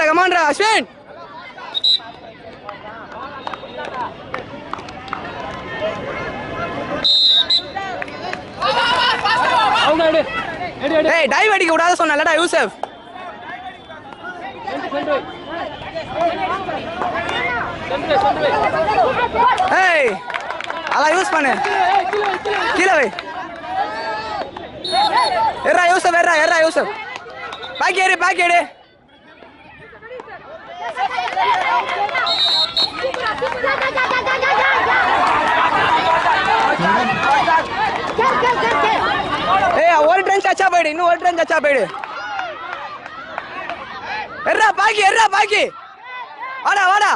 கமாண்டா அஸ்வின். ஏய் டைவ் அடிக்க கூடாது சொன்னலடா யூசப். ஏய் அத யூஸ் பண்ணு. கீழ வை. எர்ரா யூசப். பாக்கி எடு. ஏய் ஒரு ட்ரென் சச்சா போயிடு. இன்னும் ஒரு ட்ரென் சச்சா போயிடு. எர்ரா பாக்கி. வாடா.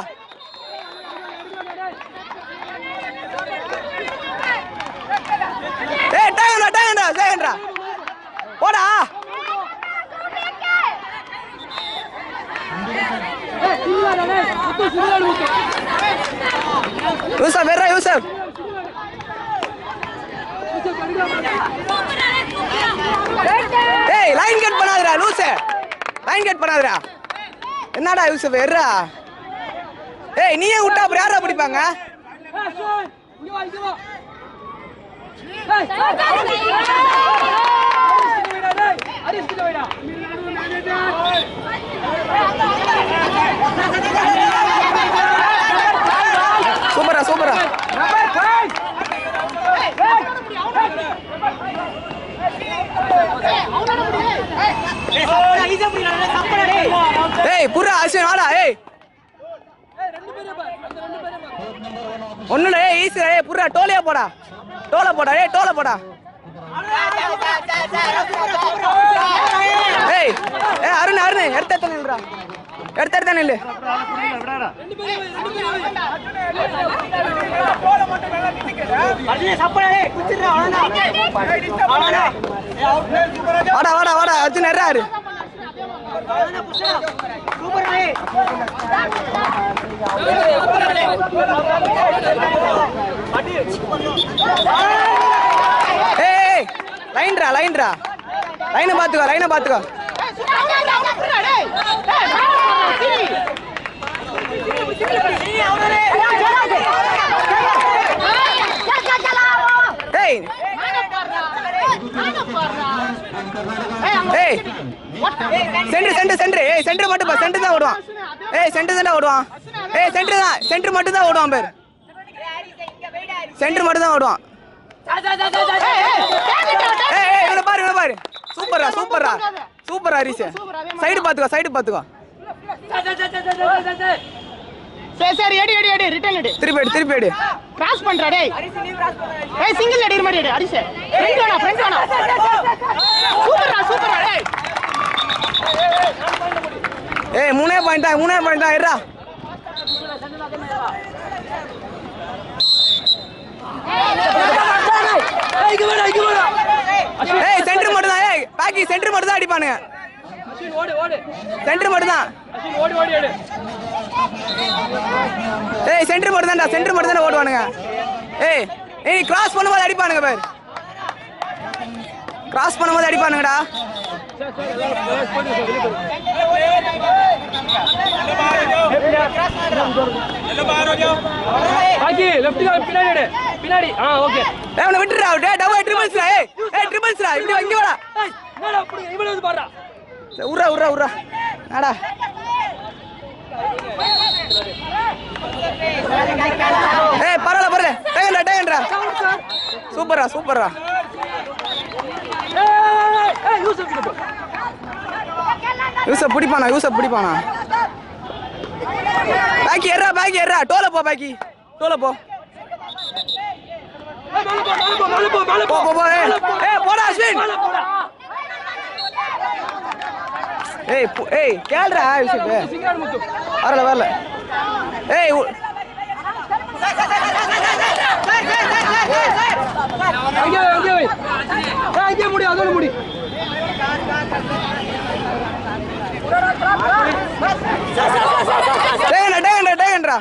ஏய் டாங்கடா சேகண்டா. போடா. யூசப். ஏய் லைன் கட் பண்ணாதடா லூசே. என்னடா யூசப் எர்ரா. ஏய் நீயே விட்டா அப்புறம் யாரா பிடிப்பாங்க? சூப்பரா. ஏய் புறா அஸ்வின் வாடா. ஏய் ஒண்ணுல ஈஸி. ஏய் புறா டோல போடா. ஏய் அருண் எடுத்த நில்றா. எடுத்த நில்லு. வாடா அர்ஜுன் எர்றாரு. ஏய் லைன்ரா. லைனை பாத்துக்கோ. ஏய் சென்டர் மட்டும் பா. சென்டர் தான் ஓடுவான். சென்டர் மட்டும் தான் ஓடுவான் பேர். சென்டர் மட்டும் தான் ஓடுவான். ஏய் இவனை பாரு. சூப்பரா ஹரிஷ். சைடு பாத்துக்கோ. சரி எடி ரிட்டர்ன் எடு. திருப்பி எடு. கிராஸ் பண்றா டேய். ஏய் சிங்கிள் எடி மாதிரி எடு ஹரிஷ். ஃப்ரண்ட் வேணா. சூப்பரா டேய். ஏய் மூணே பாயிண்ட் தான் இருடா. ஏய் சென்டர் மட்டும் தான். ஏய் பாக்கி சென்டர் மட்டும் தான் அடிப்பானுங்க. சென்டர் மட்டும் தான். ஏய் சென்டர் மட்டும் தான்டா ஓடுவானுங்க. ஏய் கிராஸ் பண்ணும்போது அடிப்பானுங்க பாரு. கிராஸ் பண்ணும்போது அடிப்பானுங்கடா. பாக்கி லெஃப்ட் பின்னாடி ஓகே. அவனை விட்டுறா. டபுள் ட்ரிபிள்ஸ்டா. ஏய் ட்ரிபிள்ஸ்டா. இப்படி இங்க வாடா. என்னடா அப்படி இவள வந்து பாறா. உர்ரா. ஆடா. ஏய் பரவாயில்ல. டேகண்டா. சூப்பரா. ஏய் யூசப் பிடிப்பானா. பாக்கி எர்ரா. டோல போ. ஏய் போடா அஸ்வின். ஏய் கேளுடா யூசப். வரல. ஏய் அங்கே முடி அதோட முடி. டேகண்டா.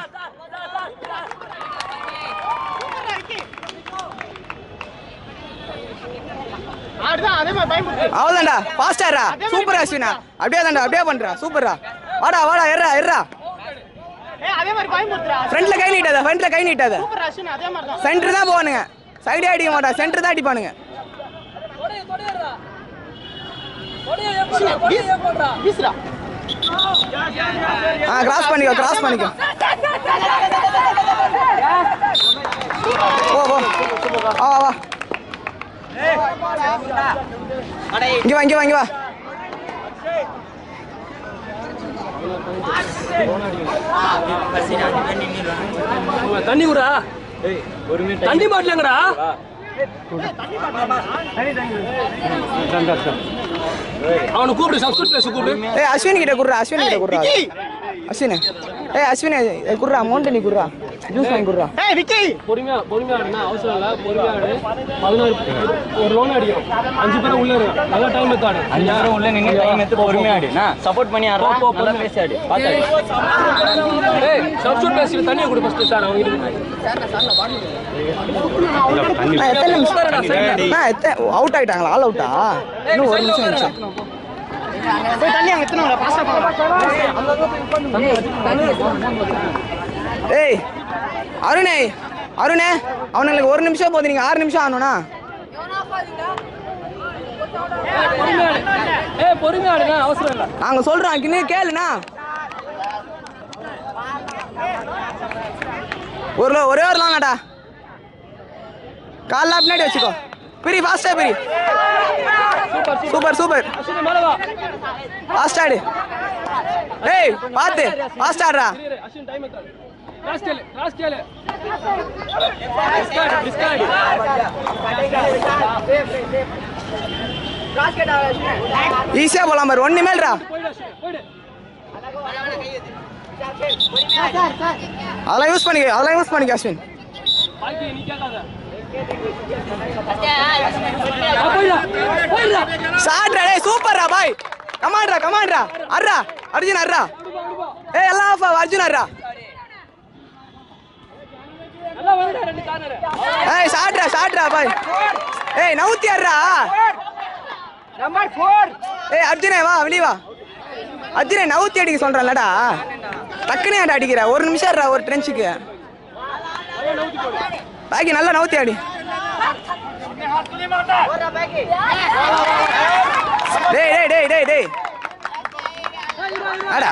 ஆடுதான் அதே மாதிரி அவ்வளோதான்டா ஃபாஸ்டாரா சூப்பரா அஸ்வினா அப்படியே தான்டா அப்படியே பண்றா சூப்பரா வாடா வாடா எர்றா ஃப்ரண்ட்ல கை நீட்டாத சென்டர் தான் போவானுங்க சைடே அடிக்க மாட்டா சென்டர் தான் அடிப்பானுங்க கிராஸ் பண்ணிக்கோ ஓ வா இங்க வா தண்ணி குடா தண்ணி பாட்டிலங்கடா அவனை கூப்பிடு சப்ஸ்டியூட் பிளேஸ் கூப்பிடு அஸ்வினி கிட்ட குடுறா அஸ்வினி குடுறா அமௌண்ட் நீ குடுறா ஜூஸ் வாங்கி குடுறா பொறுமையா ஆடுனா அவசரம் இல்ல பொறுமையா ஆடு 16 ஒரு லோன் அடிக்கும் 5 பேர் உள்ள இருக்கு நல்ல டைம் எடுத்து ஆடு 5 பேர் உள்ள நின்னு டைம் எடுத்து பொறுமையா ஆடு நான் சப்போர்ட் பண்ணி ஆடுறா நல்லா பேசி ஆடு பாத்து ஏய் சப்ஸ்டியூட் பிளேஸ்ல தண்ணியை குடு ஃபர்ஸ்ட் சார் அவங்க இருக்கு அவுட் ஆயிட்டாங்களா ஆல் அவுட்டா இன்னும் ஒரு நிமிஷம் ஏய் அருணே அவனுங்களுக்கு ஒரு நிமிஷம் போகுது நீங்க 6 நிமிஷம் ஆகணும்னா பொறுமையா ஆடுங்க அவசரம் இல்ல நாங்க சொல்றோம் இன்னும் கேளுண்ணா ஒரே ஒரு லாங்கடா கால்ல பின்னாடி வச்சுக்கோ பிரி ஃபாஸ்டா பிரி சூப்பர் ஃபாஸ்ட் ஆடு ஏய் பாத்து ஃபாஸ்ட் ஆடுறா அஸ்வின் டைம் எடுத்து கிராஸ் கேளு ஈஸியா போலாம் பாரு ஒண்ணு மேல்ரா அதெல்லாம் யூஸ் பண்ணிக்க அஸ்வின் சாட்ரா டேய் சூப்பர்ரா பாய் கமாண்ட்ரா அர்ரா அர்ஜுன் அர்ரா ஏய் எல்லாம் ஆஃப் அர்ஜுன் அர்ரா நல்லா வாடா ரெண்டு கார்னர் ஏய் சாட்ரா பாய் ஏய் நவுத்தி அர்ரா நம்பர் 4 ஏய் அர்ஜுனே வா வெளிய வா அர்ஜுனே நவுத்தி அடிக்க சொல்றேன்லடா டக்குனே ஏன்டா அடிக்கிற ஒரு நிமிஷம் இருடா ஒரு ட்ரென்ச்சுக்கு பாக்கி நல்லா நவுத்தி அடி டேய் அடா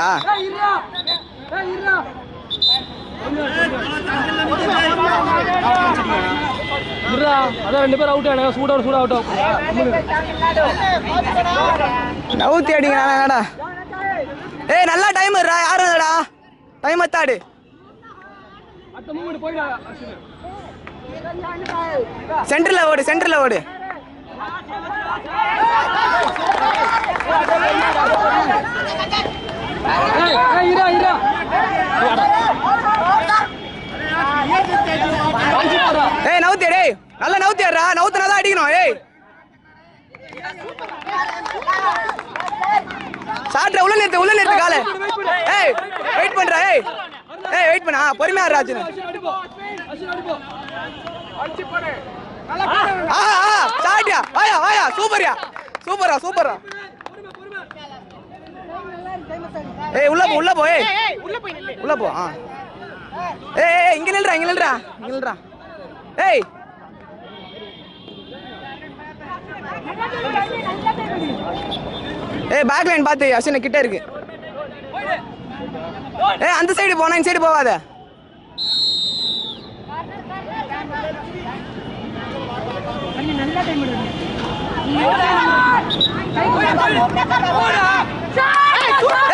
அதான் 2 பேர் அவுட் ஆனாங்க சூட் அவுட் நவுத்தி அடிங்கடா ஏய் நல்லா டைம் இருடா யாருடா டைம் எத்தாடு அடுத்த மூவ்மெண்ட் போய்டா சென்டர்ல ஓடு இரா ஏய் நவுத்தி டேய் நல்லா நவுத்திடுறா நவுத்துனாதான் அடிக்கணும் ஏய் சாட்ற உள்ள நிறுத்து கால ஏய் வெயிட் பண்றா ஏய் வெயிட் பண்ணா பொறுமையா ராஜன் சாட்டியா வாயா சூப்பரா ஏய் உள்ள போ ஏய் உள்ள போ ஏய் இங்க நில்றா ஏய் பேக் லைன் பாத்து அஸ்வின் கிட்ட இருக்கு ஏய் அந்த சைடு போனா இந்த சைடு போவாத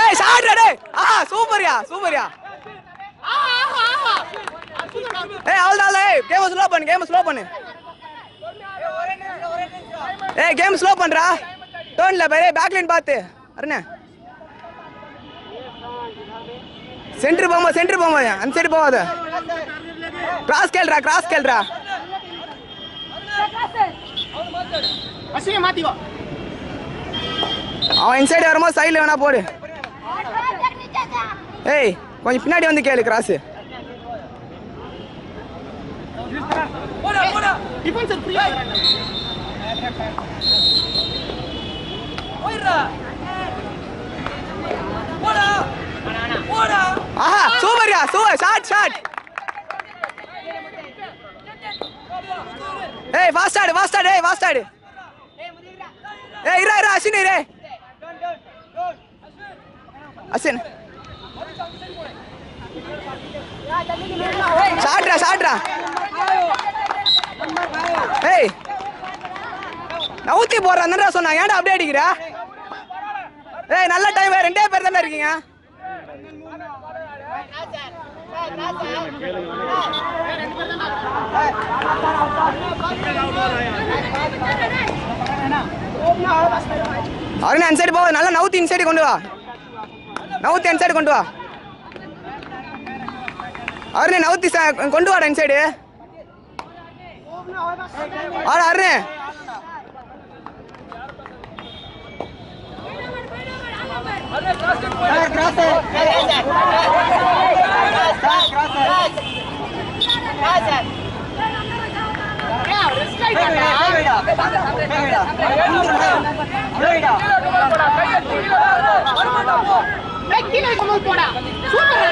ஏய் ஷாட் டேய் சூப்பர்யா ஏய் அவ்வளவுதான் ஏய் கேம் ஸ்லோ பண்ணு ஏய் கேம் ஸ்லோ பண்றா டர்ன்ல பாரு பேக் லைன் பாத்து அருணே சென்டர் போமா அந்த சைடு போவாத கிராஸ் கேள்றா அசிங்க மாத்திக்கோ அவன் இன்சைடு வரும்போது சைடுல வேணா போடு ஏய் கொஞ்சம் பின்னாடி வந்து கேளு கிராஸ் டிஃபென்சர் ஃப்ரீயா ஆஹா சூப்பர்யா சூப்பர் ஷாட் ஏய் ஃபாஸ்ட் ஆடு ஏய் ஃபாஸ்ட் ஆடு ஏய் இரு அஸ்வின் இரு அஸ்வின் ஷாட்ரா ஏய் நவுத்தி போறானடா சொன்னா ஏன்டா அப்படியே அடிக்குற ஏய் நல்ல டைம் ரெண்டே பேர் தான இருக்கீங்க அருண் அந்த சைடு போ நல்லா நவுத்தி இந்த சைடு கொண்டு வா அருண் நவுத்தி கொண்டு வாடா இந்த சைடு ஆடா அருண்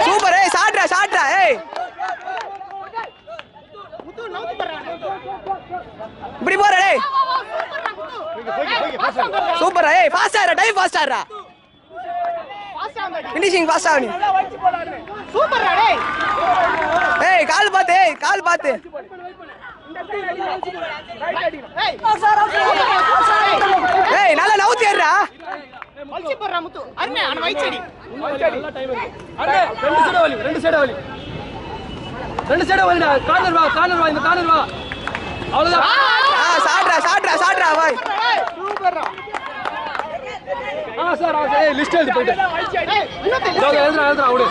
சூப்பர் ஏய் சாட்ரா ஏய் இப்படி போற டேய் சூப்பர் ஏய் ஃபாஸ்ட் ஆறா டைம் ஃபாஸ்ட் ஆறா ஃபினிஷிங் ஃபாஸ்ட் ஆவனி சூப்பர் டேய் ஏய் கால் பாத்து ஏய் நல்லா நவுத்தி ஏறா வலிச்சு போறா முத்து அண்ணே அண்ணா வைச்சடி நல்ல டைம் இருக்கு அண்ணே ரெண்டு சைடு வலிடா கார்னர் வா இந்த கார்னர் வா அவ்வளவுதான் சாட்ரா பாய் சூப்பர்ரா சார் ஏய் லிஸ்ட் எழுதி போய்டு ஏய் இன்னொரு எழுதுறா விடு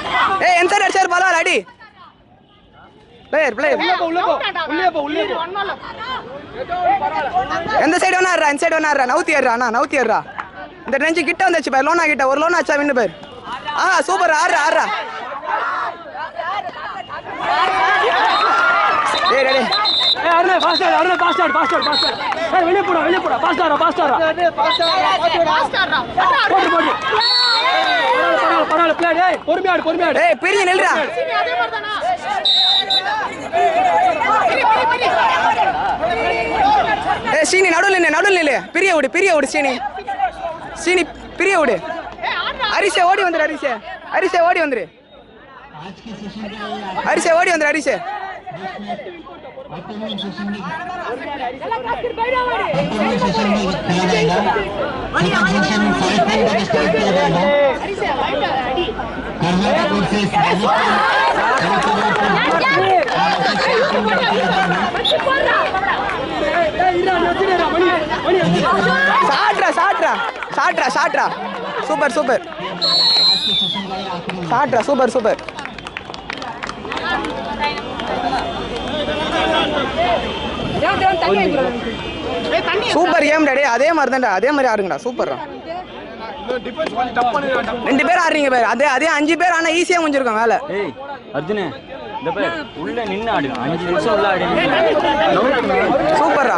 ஏய் எந்த சைடு அடிச்சார் பாலா அடி பிளேயர் உள்ளே போ எந்த சைடு வேணா ஆடுறா இந்த சைடு வேணா ஆடுறா நவுத்தி ஏறா இந்த நெஞ்சு கிட்ட வந்துச்சு பாரு லோனா கிட்ட ஒரு லோனா ஆச்சா வின்னு பாரு சூப்பர் ஆடுறா டேய் ஏய் அருணே ஃபாஸ்ட் ஆடு ஏய் வெளிய போடா ஃபாஸ்ட் ஆடுறா போடு பரவாயில்லை பிளே ஏய் பொறுமையா ஆடு ஏய் பிரிஞ்சு நில்றா அதே மாதிரி தானா ஏய் சீனி நடுவுல நில்லு பிரிய விடு சீனி பிரிய விடு அரிசே ஓடி வந்துரு அரிசே ஓடி வந்துரு அரிசே சாட்ரா சூப்பர் சூப்பர் சூப்பர் கேம் டே அதே மாதிரி தான்டா அதே மாதிரி ஆடுங்கடா சூப்பர்ரா ரெண்டு பேர் ஆடுறீங்க பேர் அதே 5 பேர் ஆனா ஈஸியா முடிஞ்சிருக்கோம் வேலை ஏய் அர்ஜுனே இந்த பேர் உள்ள நின்னு ஆடு 5 நிமிஷம் உள்ள ஆடு சூப்பர்ரா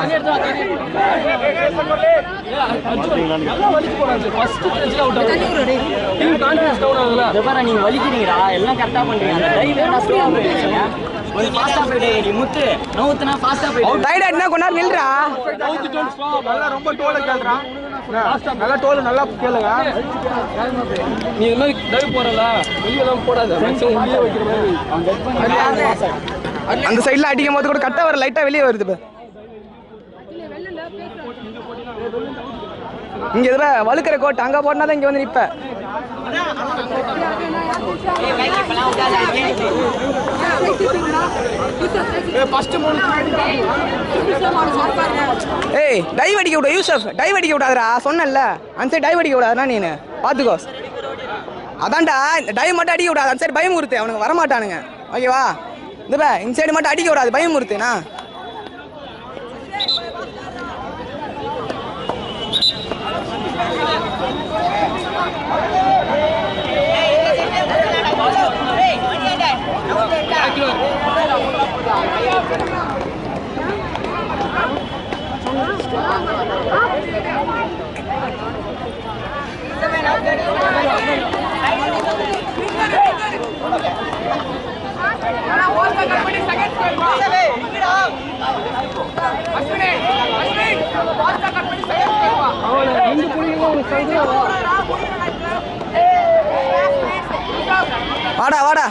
நல்லா வலிச்சு போறாங்க ஃபர்ஸ்ட் பேஜ்ல அவுட் ஆகுது டீம் கான்ஃபிடன்ஸ் டவுன் ஆகுதுல இந்த பேர் நீங்க வலிக்கிறீங்கடா எல்லாம் கரெக்ட்டா பண்றீங்க அந்த டைவ் வேணா ஸ்லோவா போயிடுங்க கொஞ்சம் ஃபாஸ்டா போயிடு நீ முத்து நவுத்துனா ஃபாஸ்டா போயிடு டைட் ஆயிடுனா கொஞ்ச நேரம் நில்றா நவுத்து டோல் ஸ்லோ நல்லா ரொம்ப டோல கேளுடா நல்லா டோல் நல்லா கேளுங்க நீ இந்த மாதிரி டைவ் போறல வெளிய எல்லாம் போடாத மேக்ஸிமம் உள்ளே வைக்கிற மாதிரி அந்த சைடுல அடிக்கும் போது கூட கட்ட வர லைட்டா வெளியே வருது பா இங்க இதுல வழுக்கிற கோட் அங்க போனா தான் இங்க வந்து நிப்ப ஏய் டைவ் அடிக்க விடு யூசப் டைவ் அடிக்க விடாதடா சொன்னேன்ல அந்த சைடு டைவ் அடிக்க விடாதடா நீனு பாத்துக்கோ அதான்டா டைவ் மட்டும் அடிக்க விடாது அந்த சைடு பயம் முறுத்து அவனுக்கு வர மாட்டானுங்க ஓகேவா இந்த சைடு மட்டும் அடிக்க விடாது பயம் முறுத்துனா வாடா வாடா.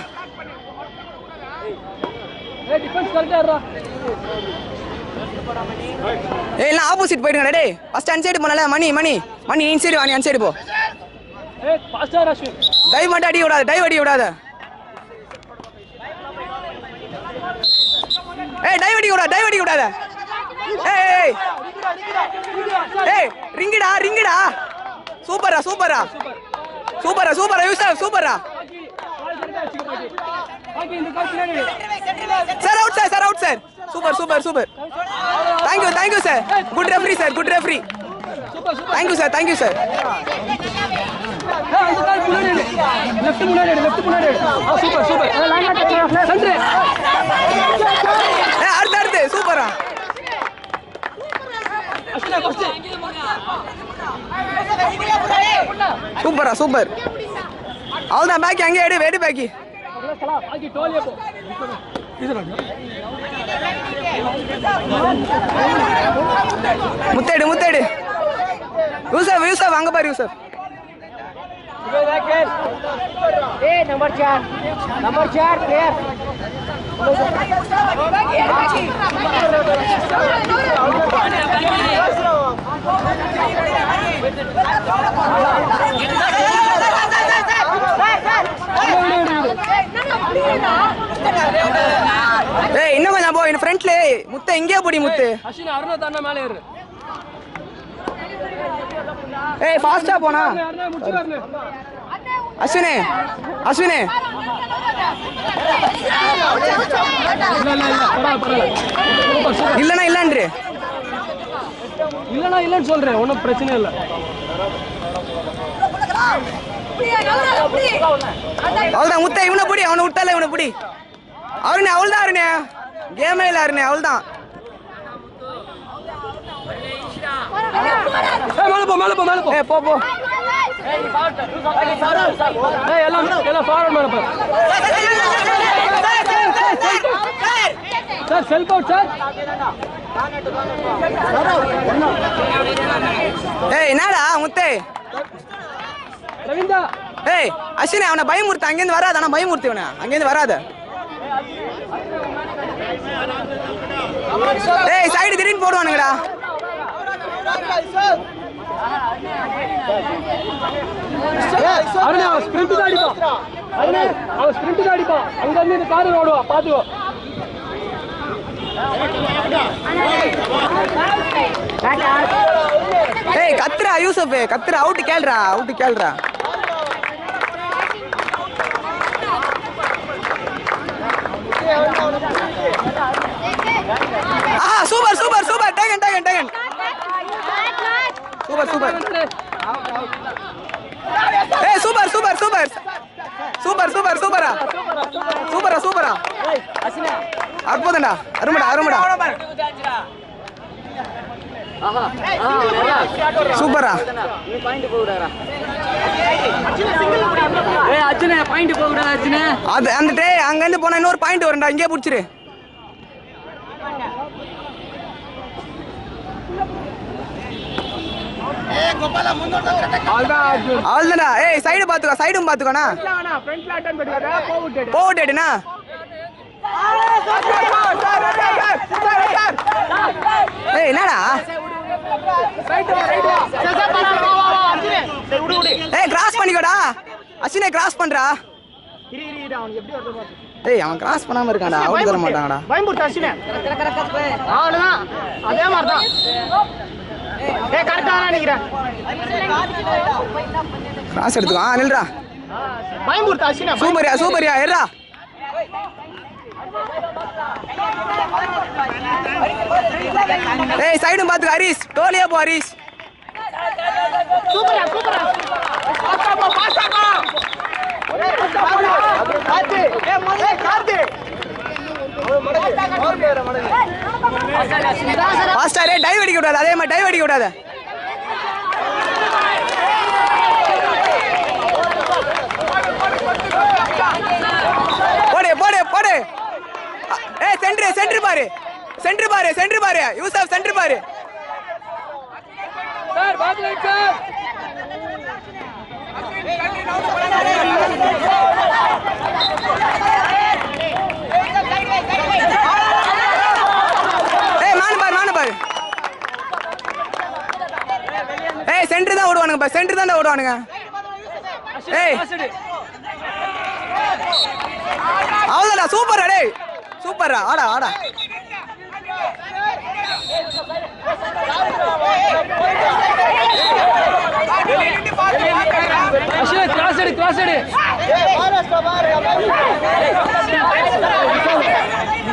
ஏய் எல்லாம் ஆப்போசிட் போயிடுங்க டேய். ஃபர்ஸ்ட் அன் சைடு போனல மணி மணி மணி இன் சைடு வா, நீ அன் சைடு போ. ஏய் பாஸ்டர் அஸ்வின் டைவ் மட்டும் அடி விடாத, டைவ் அடி விடாத. ஏய் டைவ் அடி விடாத, டைவ் அடி விடாத. ஏய் ஏய் ஏய் ரிங்குடா ரிங்குடா. சூப்பரா சூப்பரா சூப்பரா சூப்பரா யூசப் சூப்பரா. Sir out sir, sir out sir. Super super super. Thank you sir. Good referee sir, good referee. Thank you sir, thank you sir. Left முன்னாடி சூப்பர் சூப்பர். சென்டர் அடுத்து அடுத்து சூப்பரா. சூப்பரா சூப்பர். அவ்வளோதான் பேக்கி அங்கே எடு, வெடி பேக்கி. முத்தேடு முத்தேடு. யூசப் யூசப் அங்க பாரு யூசப். नंबर 4 प्लेयर ஏய் இன்னும் கொஞ்சம் போ, இந்த ஃப்ரண்ட்ல முத்த எங்கேயா போடி முத்து. அஸ்வின் அருணா தான மேலே ஏறு. ஏய் ஃபாஸ்டா போனா. அஸ்வினே அஸ்வினே இல்லனா இல்லன்றே. இல்லனா இல்லன்னு சொல்றேன், ஒன்றும் பிரச்சனை இல்லை. அவ்வளோதான் முத்த, இவனை பிடி, அவனை விட்டால இவனை பிடி. அவருனே அவள்தான் அருணே, கேமே இல்லை அருணே அவள்தான். மேலே போ. ஏ போ போ. எல்லாம் ஃபார்வர்ட் மேலே போ சார். Self out sir. ஏய் என்னடா முத்தே. ரவீந்தா ஏய் அஸ்வினே அவனை பயமுறுத்த, அங்கேருந்து வராத. ஆனால் பயமுறுத்தி இவனை அங்கேருந்து வராத. ஏய் சைடு திடீர்னு போடுவானுங்கடா. அருணே அவன் ஸ்பிரிண்ட் தான் அடிப்பான். அங்க இருந்து இந்த கார் ஓடுவா, பாத்துக்கோ. ஏய் கத்துறா யூசப், கத்துறா. அவுட் கேள்றா, அவுட் கேள்றா. ஆஹா super super super. Taken taken taken. Super super. ஏய் super super super super super சூப்பரா சூப்பரா சூப்பரா. அற்புதம்டா, அருமடா அருமடா. சூப்பரா. அது அந்த டே அங்கேருந்து போனா இன்னொரு பாயிண்ட் வரும்டா, இங்கே பிடிச்சிரு. அவ்வளோதான்டா. ஏய் சைடு பார்த்துக்கோ, சைடும் பார்த்துக்கோண்ணா. போட்டுடுண்ணா. ஏய் என்னடா. ஏய் கிராஸ் பண்ணிக்கோடா அஸ்வினே, கிராஸ் பண்றா. ஏய் அவன் கிராஸ் பண்ணாம இருக்கான்டா, அவுட் தர மாட்டாங்கடா. பயம்புர்த்த அஸ்வினே. அவ்வளவுதான், அதே மாதிரி தான். ஏய் கரெக்டா நினைக்கிறேன். கிராஸ் எடுத்துக்கோ. நில்றா. பயம்புர்த்த அஸ்வினே. சூப்பரியா சூப்பரியா. ஏறா. ஏய் சைடும் பார்த்துக்க ஹரிஷ். டோலியா போ ஹரிஷ். சூப்பரா சூப்பரா. பாஸ்டா போ. கார்த்தி. ஏய் மொதல்ல கார்த்தி. பாஸ்டரே டைவ் அடிக்க கூடாது, அதே மாதிரி டைவ் அடிக்க கூடாது. சென்டர் பாரு யூசப் சென்டர் பாரு சார் பாத்து ரைட் சார் ஏய் மானு பாரு ஏய் சென்டர் தான் ஓடுவானுங்க பா சென்டர் தான் ஓடுவானுங்க ஏய் அவ்வளோடா சூப்பரா டேய் சூப்பரா ஆடா அஷில் கிராஸ் எடு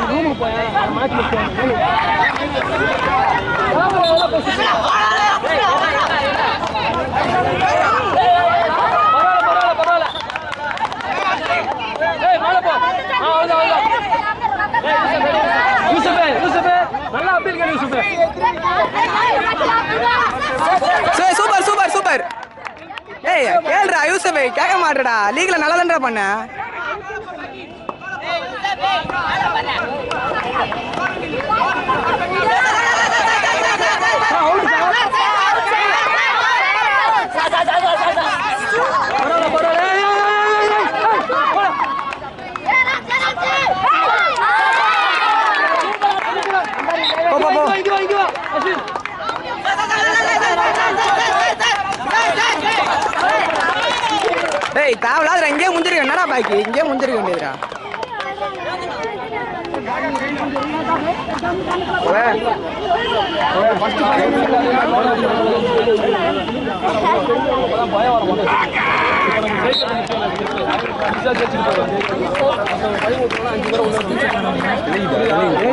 ரூமுக்கு போய் மேட்ச் பரவாயில்ல ஏய் மேல போ அவ்வளவுதான் யூசுஃபே நல்லா அப்பீல் கேளு யூசுஃபே சூப்பர் ஏய் கேளுடா யூசுஃபே கேட்க மாட்டடா லீக்ல நல்லா தான்டா பண்ண டேய் தேவலாத இங்கே முந்திரிக்க என்னடா பாக்கி இங்கே முந்திரிக்க வேண்டியதுடா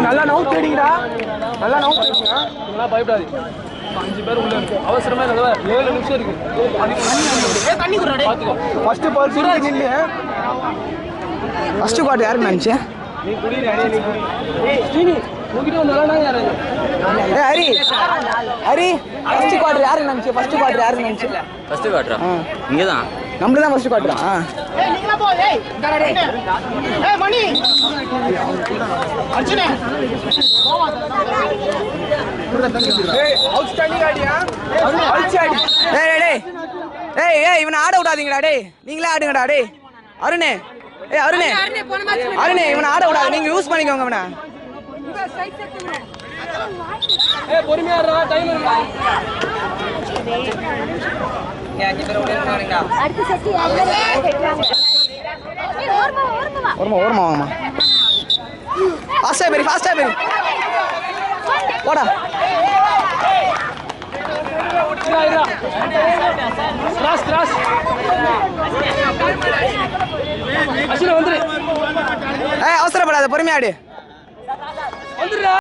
நல்லா நவுத்து அடிங்கடா நல்லா நவுத்து அடிங்க நல்லா பயப்படாது 5 பேர் உள்ள இருக்கு அவசரமே இல்ல 7 நிமிஷம் இருக்கு தண்ணி குடுறா டேய் பாத்துக்கோ ஃபர்ஸ்ட் பால் சுரேஷ் நின்னு ஃபர்ஸ்ட் குவார்ட்டர் யாருக்கு நினைச்சே நீ குடிடா நீ குடி ஏய் ஸ்ரீனி உன்கிட்ட வந்தானா யாரு ஏய் ஹரி ஃபர்ஸ்ட் குவார்ட்டர் யாருக்கு நினைச்சே ஃபர்ஸ்ட் குவார்ட்டர் இங்கே தான் நம்மள தான் ஃபர்ஸ்ட் குவார்ட்டர் ஏய் நீங்களா போ ஏய் ஏய் மணி அர்ஜுனே ஏய் அவுட்ஸ்டாண்டிங் ஆடியா அவுட்ஸ்டாண்டிங் ஏய் இவனை ஆட விடாதீங்கடா டேய் நீங்களே ஆடுங்கடா டேய் அருணே அருணே இவனை ஆட விடாத நீங்க யூஸ் பண்ணிக்கோங்க இவனை ஏய் பொறுமையா இருடா டைம் இல்ல அடுத்து செட்டி எல்லாரும் கேட்றாங்க ஓரமா வாங்கம்மா ஃபாஸ்டா பெரி போடா கிராஸ் அஷில வந்துரு ஏய் அவசரப்படாத பொறுமையா ஆடு வந்துடுடா